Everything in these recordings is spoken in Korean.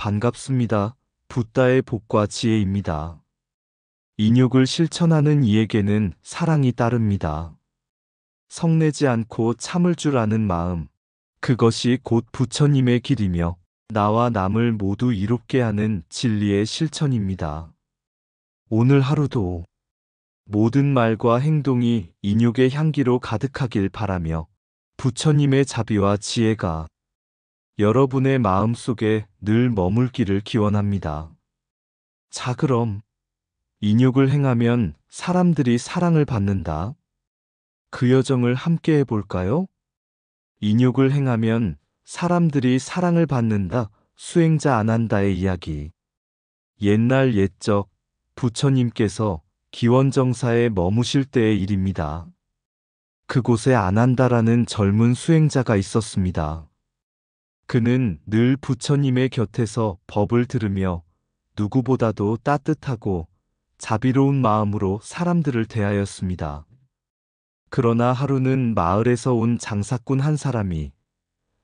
반갑습니다. 붓다의 복과 지혜입니다. 인욕을 실천하는 이에게는 사랑이 따릅니다. 성내지 않고 참을 줄 아는 마음, 그것이 곧 부처님의 길이며 나와 남을 모두 이롭게 하는 진리의 실천입니다. 오늘 하루도 모든 말과 행동이 인욕의 향기로 가득하길 바라며 부처님의 자비와 지혜가 여러분의 마음속에 늘 머물기를 기원합니다. 자, 그럼 인욕을 행하면 사람들이 사랑을 받는다. 그 여정을 함께 해볼까요? 인욕을 행하면 사람들이 사랑을 받는다. 수행자 아난다의 이야기. 옛날 옛적 부처님께서 기원정사에 머무실 때의 일입니다. 그곳에 아난다라는 젊은 수행자가 있었습니다. 그는 늘 부처님의 곁에서 법을 들으며 누구보다도 따뜻하고 자비로운 마음으로 사람들을 대하였습니다. 그러나 하루는 마을에서 온 장사꾼 한 사람이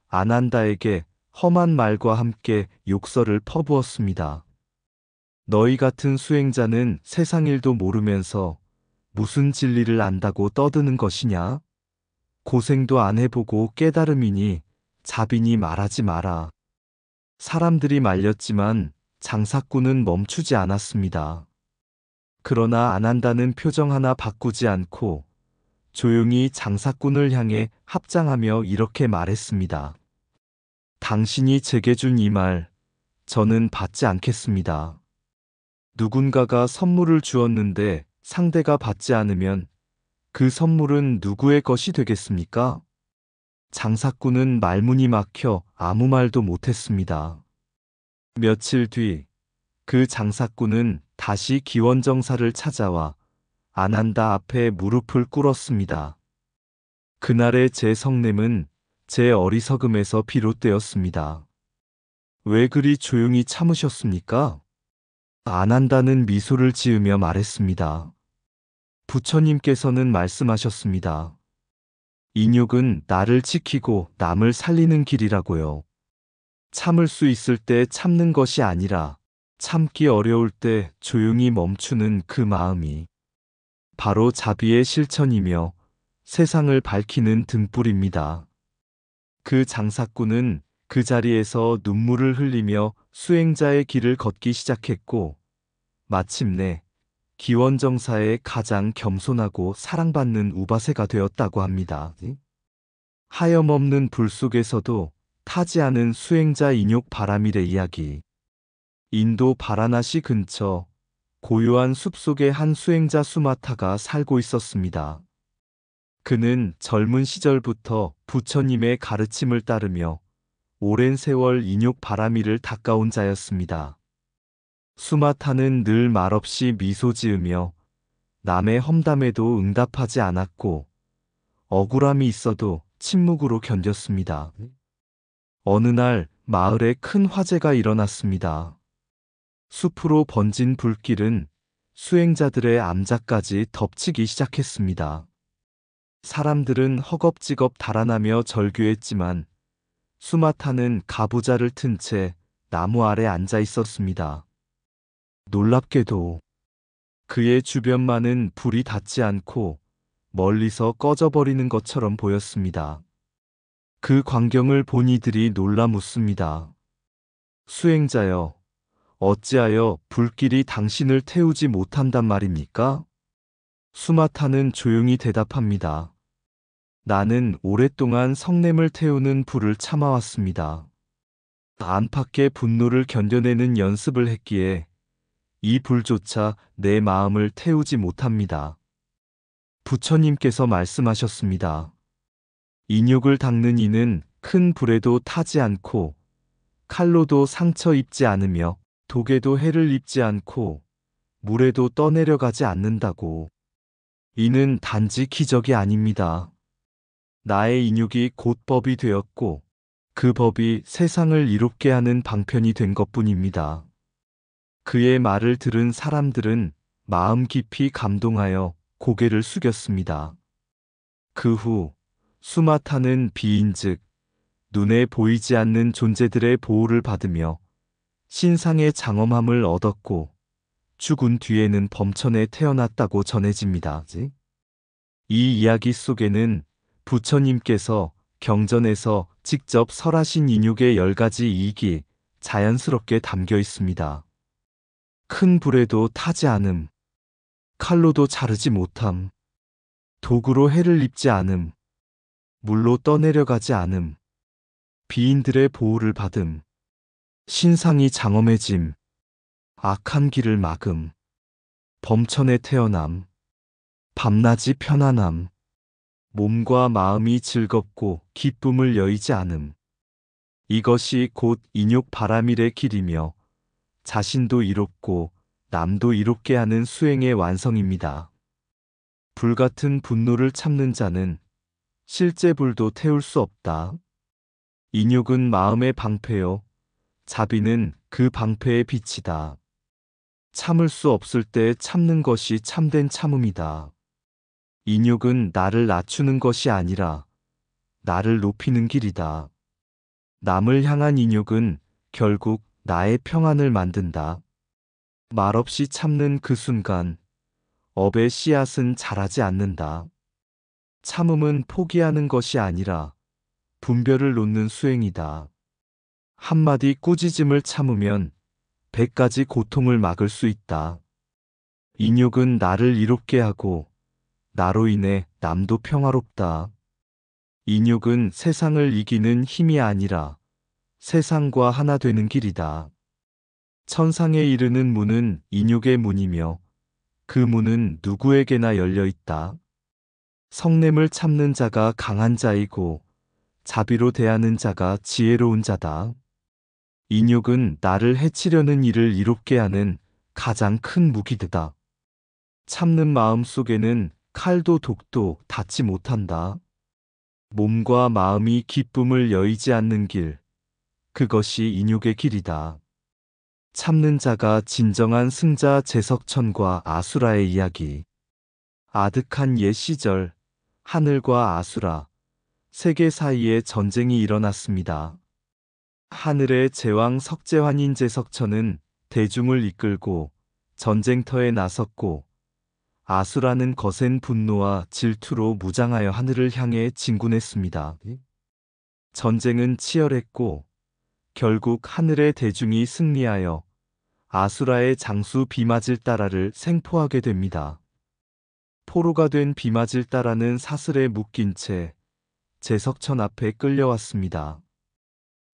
아난다에게 험한 말과 함께 욕설을 퍼부었습니다. 너희 같은 수행자는 세상 일도 모르면서 무슨 진리를 안다고 떠드는 것이냐? 고생도 안 해보고 깨달음이니 자비니 말하지 마라. 사람들이 말렸지만 장사꾼은 멈추지 않았습니다. 그러나 아난다는 표정 하나 바꾸지 않고 조용히 장사꾼을 향해 합장하며 이렇게 말했습니다. 당신이 제게 준 이 말, 저는 받지 않겠습니다. 누군가가 선물을 주었는데 상대가 받지 않으면 그 선물은 누구의 것이 되겠습니까? 장사꾼은 말문이 막혀 아무 말도 못했습니다. 며칠 뒤 그 장사꾼은 다시 기원정사를 찾아와 아난다 앞에 무릎을 꿇었습니다. 그날의 제 성냄은 제 어리석음에서 비롯되었습니다. 왜 그리 조용히 참으셨습니까? 아난다는 미소를 지으며 말했습니다. 부처님께서는 말씀하셨습니다. 인욕은 나를 지키고 남을 살리는 길이라고요. 참을 수 있을 때 참는 것이 아니라 참기 어려울 때 조용히 멈추는 그 마음이 바로 자비의 실천이며 세상을 밝히는 등불입니다. 그 장사꾼은 그 자리에서 눈물을 흘리며 수행자의 길을 걷기 시작했고 마침내 기원정사의 가장 겸손하고 사랑받는 우바세가 되었다고 합니다. 하염없는 불 속에서도 타지 않은 수행자 인욕 바라밀의 이야기. 인도 바라나시 근처 고요한 숲속에 한 수행자 수마타가 살고 있었습니다. 그는 젊은 시절부터 부처님의 가르침을 따르며 오랜 세월 인욕 바라밀을 닦아온 자였습니다. 수마타는 늘 말없이 미소 지으며 남의 험담에도 응답하지 않았고 억울함이 있어도 침묵으로 견뎠습니다. 어느 날 마을에 큰 화재가 일어났습니다. 숲으로 번진 불길은 수행자들의 암자까지 덮치기 시작했습니다. 사람들은 허겁지겁 달아나며 절규했지만 수마타는 가부좌를 튼 채 나무 아래 앉아 있었습니다. 놀랍게도 그의 주변만은 불이 닿지 않고 멀리서 꺼져버리는 것처럼 보였습니다. 그 광경을 본 이들이 놀라 묻습니다. 수행자여, 어찌하여 불길이 당신을 태우지 못한단 말입니까? 수마타는 조용히 대답합니다. 나는 오랫동안 성냄을 태우는 불을 참아왔습니다. 안팎의 분노를 견뎌내는 연습을 했기에 이 불조차 내 마음을 태우지 못합니다. 부처님께서 말씀하셨습니다. 인욕을 닦는 이는 큰 불에도 타지 않고 칼로도 상처 입지 않으며 독에도 해를 입지 않고 물에도 떠내려가지 않는다고. 이는 단지 기적이 아닙니다. 나의 인욕이 곧 법이 되었고 그 법이 세상을 이롭게 하는 방편이 된 것뿐입니다. 그의 말을 들은 사람들은 마음 깊이 감동하여 고개를 숙였습니다. 그 후 수마타는 비인 즉 눈에 보이지 않는 존재들의 보호를 받으며 신상의 장엄함을 얻었고 죽은 뒤에는 범천에 태어났다고 전해집니다. 이 이야기 속에는 부처님께서 경전에서 직접 설하신 인육의 10가지 이익이 자연스럽게 담겨 있습니다. 큰 불에도 타지 않음, 칼로도 자르지 못함, 도구로 해를 입지 않음, 물로 떠내려가지 않음, 비인들의 보호를 받음, 신상이 장엄해짐, 악한 길을 막음, 범천에 태어남, 밤낮이 편안함, 몸과 마음이 즐겁고 기쁨을 여의지 않음. 이것이 곧 인욕 바라밀의 길이며 자신도 이롭고 남도 이롭게 하는 수행의 완성입니다. 불같은 분노를 참는 자는 실제 불도 태울 수 없다. 인욕은 마음의 방패요. 자비는 그 방패의 빛이다. 참을 수 없을 때 참는 것이 참된 참음이다. 인욕은 나를 낮추는 것이 아니라 나를 높이는 길이다. 남을 향한 인욕은 결국 나의 평안을 만든다. 말없이 참는 그 순간 업의 씨앗은 자라지 않는다. 참음은 포기하는 것이 아니라 분별을 놓는 수행이다. 한마디 꾸짖음을 참으면 100가지 고통을 막을 수 있다. 인욕은 나를 이롭게 하고 나로 인해 남도 평화롭다. 인욕은 세상을 이기는 힘이 아니라 세상과 하나 되는 길이다. 천상에 이르는 문은 인욕의 문이며 그 문은 누구에게나 열려 있다. 성냄을 참는 자가 강한 자이고 자비로 대하는 자가 지혜로운 자다. 인욕은 나를 해치려는 이를 이롭게 하는 가장 큰 무기다. 참는 마음 속에는 칼도 독도 닿지 못한다. 몸과 마음이 기쁨을 여의지 않는 길, 그것이 인욕의 길이다. 참는 자가 진정한 승자 제석천과 아수라의 이야기. 아득한 옛 시절, 하늘과 아수라, 세계 사이에 전쟁이 일어났습니다. 하늘의 제왕 석재환인 제석천은 대중을 이끌고 전쟁터에 나섰고 아수라는 거센 분노와 질투로 무장하여 하늘을 향해 진군했습니다. 전쟁은 치열했고 결국 하늘의 대중이 승리하여 아수라의 장수 비마질따라를 생포하게 됩니다. 포로가 된 비마질따라는 사슬에 묶인 채 제석천 앞에 끌려왔습니다.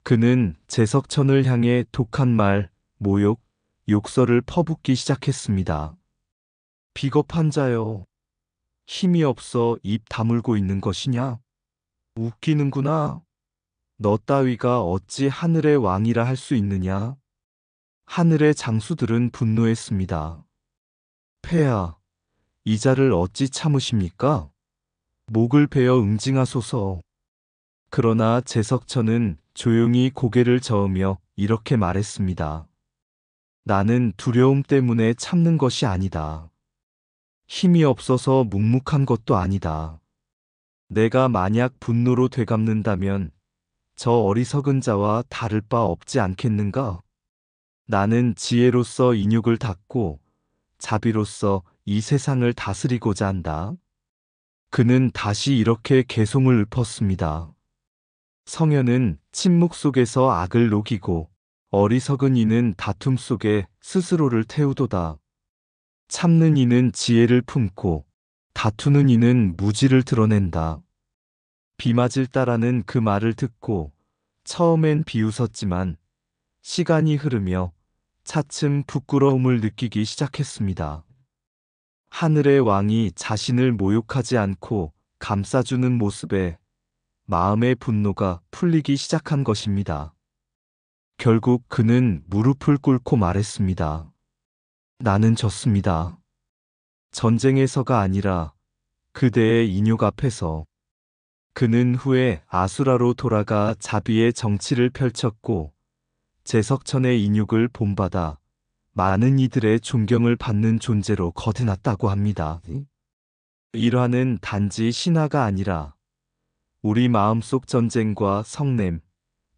그는 제석천을 향해 독한 말, 모욕, 욕설을 퍼붓기 시작했습니다. 비겁한 자여, 힘이 없어 입 다물고 있는 것이냐? 웃기는구나. 너 따위가 어찌 하늘의 왕이라 할 수 있느냐? 하늘의 장수들은 분노했습니다. 폐하, 이 자를 어찌 참으십니까? 목을 베어 응징하소서. 그러나 제석천은 조용히 고개를 저으며 이렇게 말했습니다. 나는 두려움 때문에 참는 것이 아니다. 힘이 없어서 묵묵한 것도 아니다. 내가 만약 분노로 되갚는다면 저 어리석은 자와 다를 바 없지 않겠는가? 나는 지혜로서 인욕을 닫고 자비로서 이 세상을 다스리고자 한다. 그는 다시 이렇게 개송을 읊었습니다. 성현은 침묵 속에서 악을 녹이고 어리석은 이는 다툼 속에 스스로를 태우도다. 참는 이는 지혜를 품고 다투는 이는 무지를 드러낸다. 비마질따라는 그 말을 듣고 처음엔 비웃었지만 시간이 흐르며 차츰 부끄러움을 느끼기 시작했습니다. 하늘의 왕이 자신을 모욕하지 않고 감싸주는 모습에 마음의 분노가 풀리기 시작한 것입니다. 결국 그는 무릎을 꿇고 말했습니다. 나는 졌습니다. 전쟁에서가 아니라 그대의 인욕 앞에서. 그는 후에 아수라로 돌아가 자비의 정치를 펼쳤고 제석천의 인욕을 본받아 많은 이들의 존경을 받는 존재로 거듭났다고 합니다. 일화는 단지 신화가 아니라 우리 마음속 전쟁과 성냄,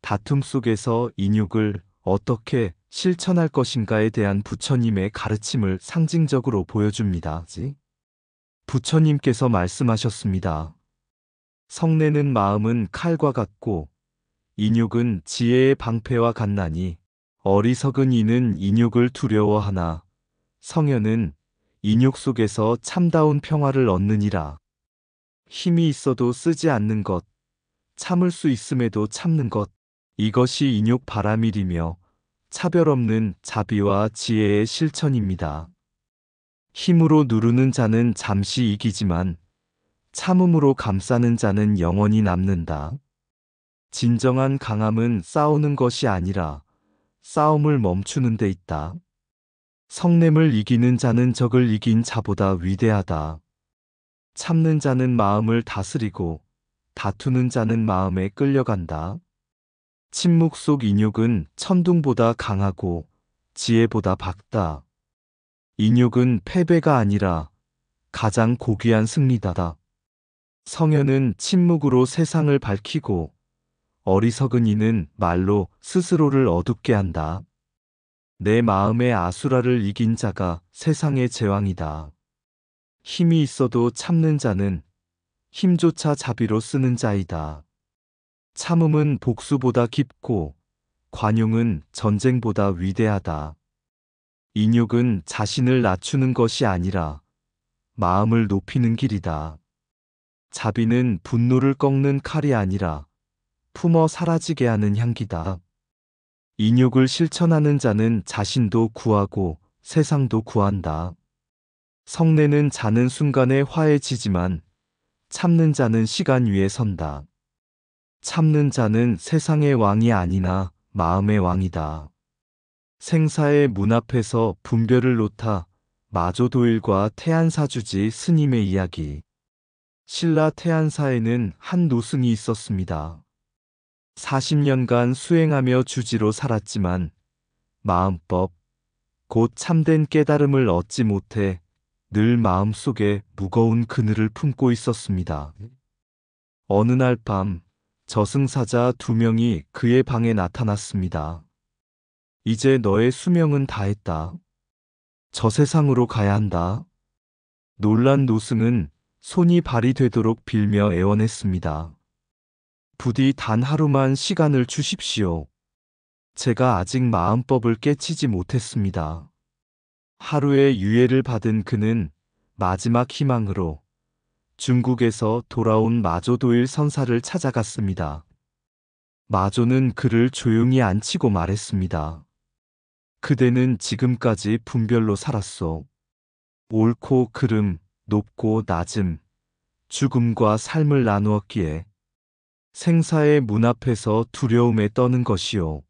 다툼 속에서 인욕을 어떻게 실천할 것인가에 대한 부처님의 가르침을 상징적으로 보여줍니다. 부처님께서 말씀하셨습니다. 성내는 마음은 칼과 같고 인욕은 지혜의 방패와 같나니 어리석은 이는 인욕을 두려워하나 성현은 인욕 속에서 참다운 평화를 얻느니라. 힘이 있어도 쓰지 않는 것, 참을 수 있음에도 참는 것, 이것이 인욕 바라밀이며 차별 없는 자비와 지혜의 실천입니다. 힘으로 누르는 자는 잠시 이기지만 참음으로 감싸는 자는 영원히 남는다. 진정한 강함은 싸우는 것이 아니라 싸움을 멈추는 데 있다. 성냄을 이기는 자는 적을 이긴 자보다 위대하다. 참는 자는 마음을 다스리고 다투는 자는 마음에 끌려간다. 침묵 속 인욕은 천둥보다 강하고 지혜보다 밝다. 인욕은 패배가 아니라 가장 고귀한 승리다다. 성현은 침묵으로 세상을 밝히고 어리석은 이는 말로 스스로를 어둡게 한다. 내 마음의 아수라를 이긴 자가 세상의 제왕이다. 힘이 있어도 참는 자는 힘조차 자비로 쓰는 자이다. 참음은 복수보다 깊고 관용은 전쟁보다 위대하다. 인욕은 자신을 낮추는 것이 아니라 마음을 높이는 길이다. 자비는 분노를 꺾는 칼이 아니라 품어 사라지게 하는 향기다. 인욕을 실천하는 자는 자신도 구하고 세상도 구한다. 성내는 자는 순간에 화해지지만 참는 자는 시간 위에 선다. 참는 자는 세상의 왕이 아니나 마음의 왕이다. 생사의 문 앞에서 분별을 놓다 마조도일과 태안사주지 스님의 이야기. 신라 태안사에는 한 노승이 있었습니다. 40년간 수행하며 주지로 살았지만 마음법, 곧 참된 깨달음을 얻지 못해 늘 마음속에 무거운 그늘을 품고 있었습니다. 어느 날 밤 저승사자 2명이 그의 방에 나타났습니다. 이제 너의 수명은 다했다. 저 세상으로 가야 한다. 놀란 노승은 손이 발이 되도록 빌며 애원했습니다. 부디 단 하루만 시간을 주십시오. 제가 아직 마음법을 깨치지 못했습니다. 하루의 유예를 받은 그는 마지막 희망으로 중국에서 돌아온 마조도일 선사를 찾아갔습니다. 마조는 그를 조용히 앉히고 말했습니다. 그대는 지금까지 분별로 살았소. 옳고 그름, 높고 낮음, 죽음과 삶을 나누었기에 생사의 문 앞에서 두려움에 떠는 것이요.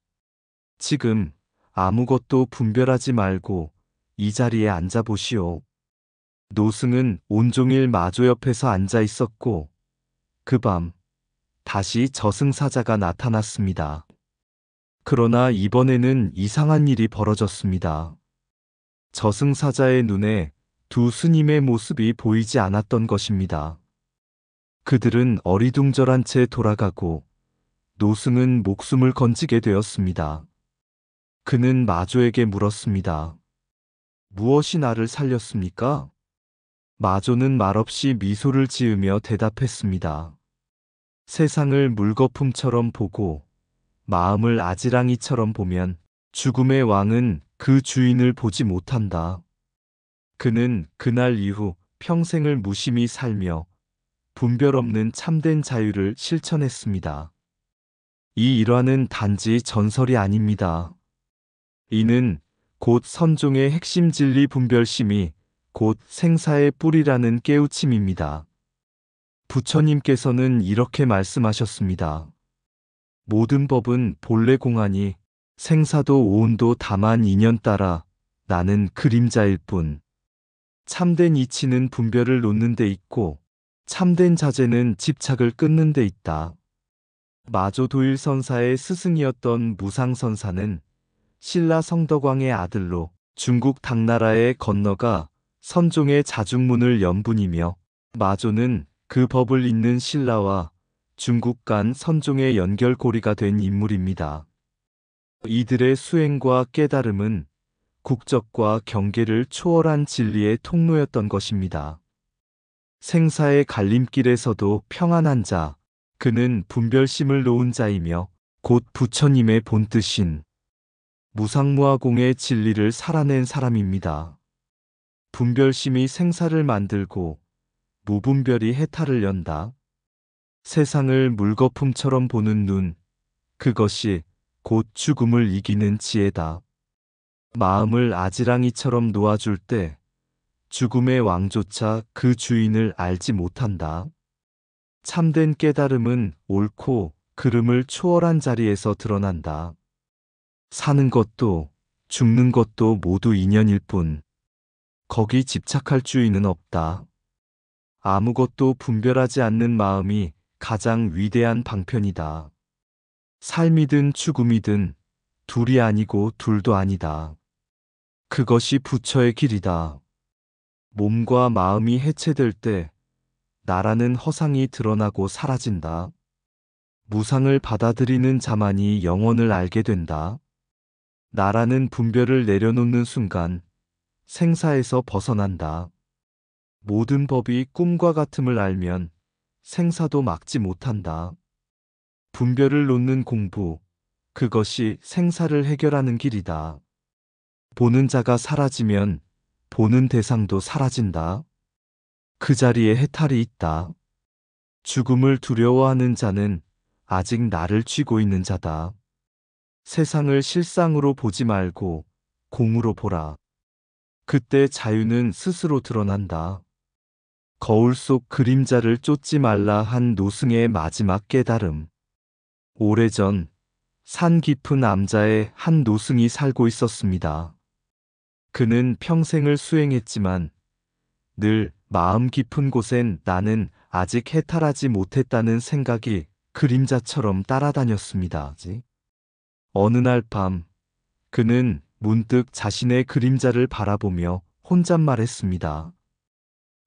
지금 아무것도 분별하지 말고 이 자리에 앉아보시오. 노승은 온종일 마조 옆에서 앉아 있었고 그 밤 다시 저승사자가 나타났습니다. 그러나 이번에는 이상한 일이 벌어졌습니다. 저승사자의 눈에 두 스님의 모습이 보이지 않았던 것입니다. 그들은 어리둥절한 채 돌아가고 노승은 목숨을 건지게 되었습니다. 그는 마조에게 물었습니다. 무엇이 나를 살렸습니까? 마조는 말없이 미소를 지으며 대답했습니다. 세상을 물거품처럼 보고 마음을 아지랑이처럼 보면 죽음의 왕은 그 주인을 보지 못한다. 그는 그날 이후 평생을 무심히 살며 분별 없는 참된 자유를 실천했습니다. 이 일화는 단지 전설이 아닙니다. 이는 곧 선종의 핵심 진리 분별심이 곧 생사의 뿌리라는 깨우침입니다. 부처님께서는 이렇게 말씀하셨습니다. 모든 법은 본래 공하니 생사도 오온도 다만 인연 따라 나는 그림자일 뿐. 참된 이치는 분별을 놓는 데 있고 참된 자제는 집착을 끊는 데 있다. 마조도일 선사의 스승이었던 무상선사는 신라 성덕왕의 아들로 중국 당나라에 건너가 선종의 자중문을 연 분이며 마조는 그 법을 잇는 신라와 중국 간 선종의 연결고리가 된 인물입니다. 이들의 수행과 깨달음은 국적과 경계를 초월한 진리의 통로였던 것입니다. 생사의 갈림길에서도 평안한 자, 그는 분별심을 놓은 자이며 곧 부처님의 본뜻인 무상무화공의 진리를 살아낸 사람입니다. 분별심이 생사를 만들고 무분별이 해탈을 연다. 세상을 물거품처럼 보는 눈, 그것이 곧 죽음을 이기는 지혜다. 마음을 아지랑이처럼 놓아줄 때 죽음의 왕조차 그 주인을 알지 못한다. 참된 깨달음은 옳고 그름을 초월한 자리에서 드러난다. 사는 것도 죽는 것도 모두 인연일 뿐 거기 집착할 주인은 없다. 아무것도 분별하지 않는 마음이 가장 위대한 방편이다. 삶이든 죽음이든 둘이 아니고 둘도 아니다. 그것이 부처의 길이다. 몸과 마음이 해체될 때 나라는 허상이 드러나고 사라진다. 무상을 받아들이는 자만이 영원을 알게 된다. 나라는 분별을 내려놓는 순간 생사에서 벗어난다. 모든 법이 꿈과 같음을 알면 생사도 막지 못한다. 분별을 놓는 공부, 그것이 생사를 해결하는 길이다. 보는 자가 사라지면 보는 대상도 사라진다. 그 자리에 해탈이 있다. 죽음을 두려워하는 자는 아직 나를 쥐고 있는 자다. 세상을 실상으로 보지 말고 공으로 보라. 그때 자유는 스스로 드러난다. 거울 속 그림자를 쫓지 말라 한 노승의 마지막 깨달음. 오래전 산 깊은 암자에 한 노승이 살고 있었습니다. 그는 평생을 수행했지만 늘 마음 깊은 곳엔 나는 아직 해탈하지 못했다는 생각이 그림자처럼 따라다녔습니다. 어느 날 밤 그는 문득 자신의 그림자를 바라보며 혼잣말했습니다.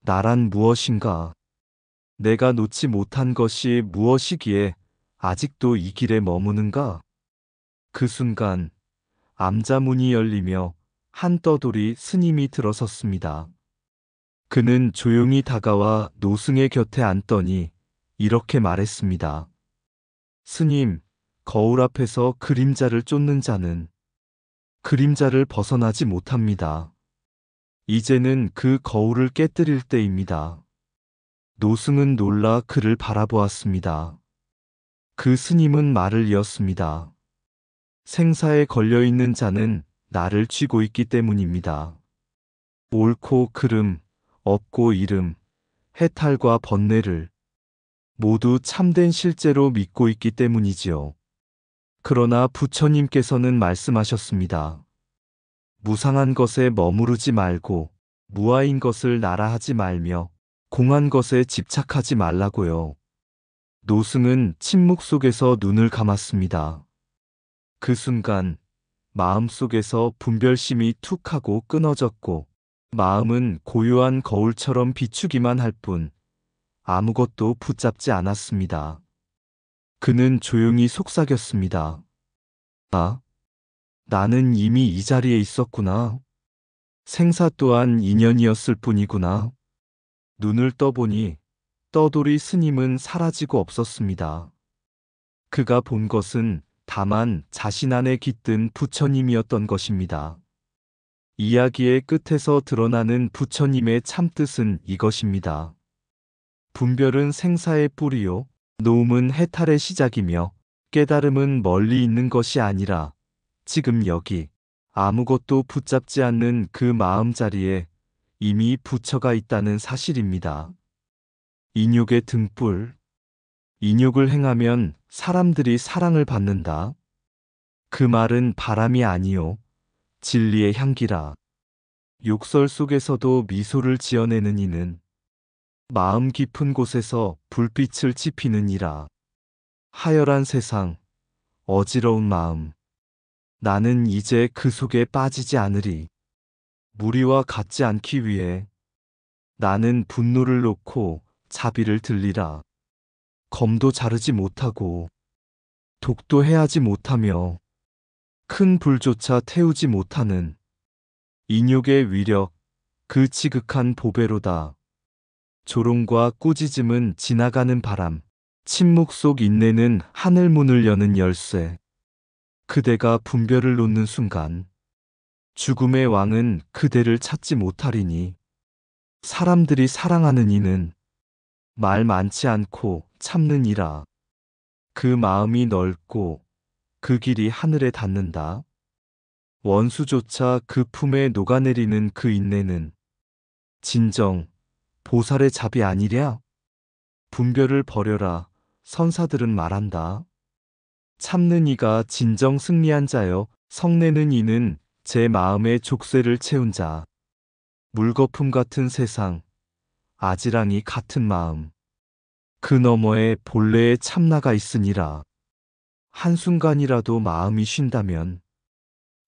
나란 무엇인가? 내가 놓지 못한 것이 무엇이기에 아직도 이 길에 머무는가? 그 순간 암자문이 열리며 한 떠돌이 스님이 들어섰습니다. 그는 조용히 다가와 노승의 곁에 앉더니 이렇게 말했습니다. 스님, 거울 앞에서 그림자를 쫓는 자는 그림자를 벗어나지 못합니다. 이제는 그 거울을 깨뜨릴 때입니다. 노승은 놀라 그를 바라보았습니다. 그 스님은 말을 이었습니다. 생사에 걸려있는 자는 나를 쥐고 있기 때문입니다. 옳고 그름, 없고 이름, 해탈과 번뇌를 모두 참된 실제로 믿고 있기 때문이지요. 그러나 부처님께서는 말씀하셨습니다. 무상한 것에 머무르지 말고 무아인 것을 나라하지 말며 공한 것에 집착하지 말라고요. 노승은 침묵 속에서 눈을 감았습니다. 그 순간 마음속에서 분별심이 툭 하고 끊어졌고 마음은 고요한 거울처럼 비추기만 할 뿐 아무것도 붙잡지 않았습니다. 그는 조용히 속삭였습니다. 아, 나는 이미 이 자리에 있었구나. 생사 또한 인연이었을 뿐이구나. 눈을 떠보니 떠돌이 스님은 사라지고 없었습니다. 그가 본 것은 다만 자신 안에 깃든 부처님이었던 것입니다. 이야기의 끝에서 드러나는 부처님의 참뜻은 이것입니다. 분별은 생사의 뿌리요, 노음은 해탈의 시작이며 깨달음은 멀리 있는 것이 아니라 지금 여기 아무것도 붙잡지 않는 그 마음자리에 이미 부처가 있다는 사실입니다. 인욕의 등불. 인욕을 행하면 사람들이 사랑을 받는다. 그 말은 바람이 아니요 진리의 향기라. 욕설 속에서도 미소를 지어내는 이는 마음 깊은 곳에서 불빛을 지피는 이라. 하열한 세상, 어지러운 마음. 나는 이제 그 속에 빠지지 않으리. 무리와 같지 않기 위해 나는 분노를 놓고 자비를 들리라. 검도 자르지 못하고 독도 해하지 못하며 큰 불조차 태우지 못하는 인욕의 위력, 그 지극한 보배로다. 조롱과 꾸짖음은 지나가는 바람, 침묵 속 인내는 하늘 문을 여는 열쇠. 그대가 분별을 놓는 순간 죽음의 왕은 그대를 찾지 못하리니 사람들이 사랑하는 이는 말 많지 않고 참는 이라. 그 마음이 넓고 그 길이 하늘에 닿는다. 원수조차 그 품에 녹아내리는 그 인내는 진정 보살의 잡이 아니랴. 분별을 버려라. 선사들은 말한다. 참는 이가 진정 승리한 자여. 성내는 이는 제 마음의 족쇄를 채운 자. 물거품 같은 세상, 아지랑이 같은 마음. 그 너머에 본래의 참나가 있으니라. 한순간이라도 마음이 쉰다면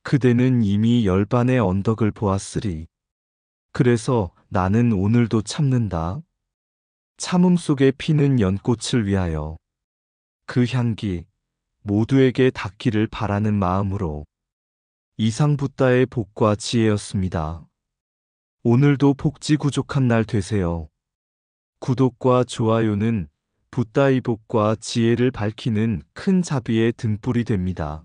그대는 이미 열반의 언덕을 보았으리. 그래서 나는 오늘도 참는다. 참음 속에 피는 연꽃을 위하여 그 향기 모두에게 닿기를 바라는 마음으로. 이상 붓다의 복과 지혜였습니다. 오늘도 복지구족한 날 되세요. 구독과 좋아요는 붓다의 복과 지혜를 밝히는 큰 자비의 등불이 됩니다.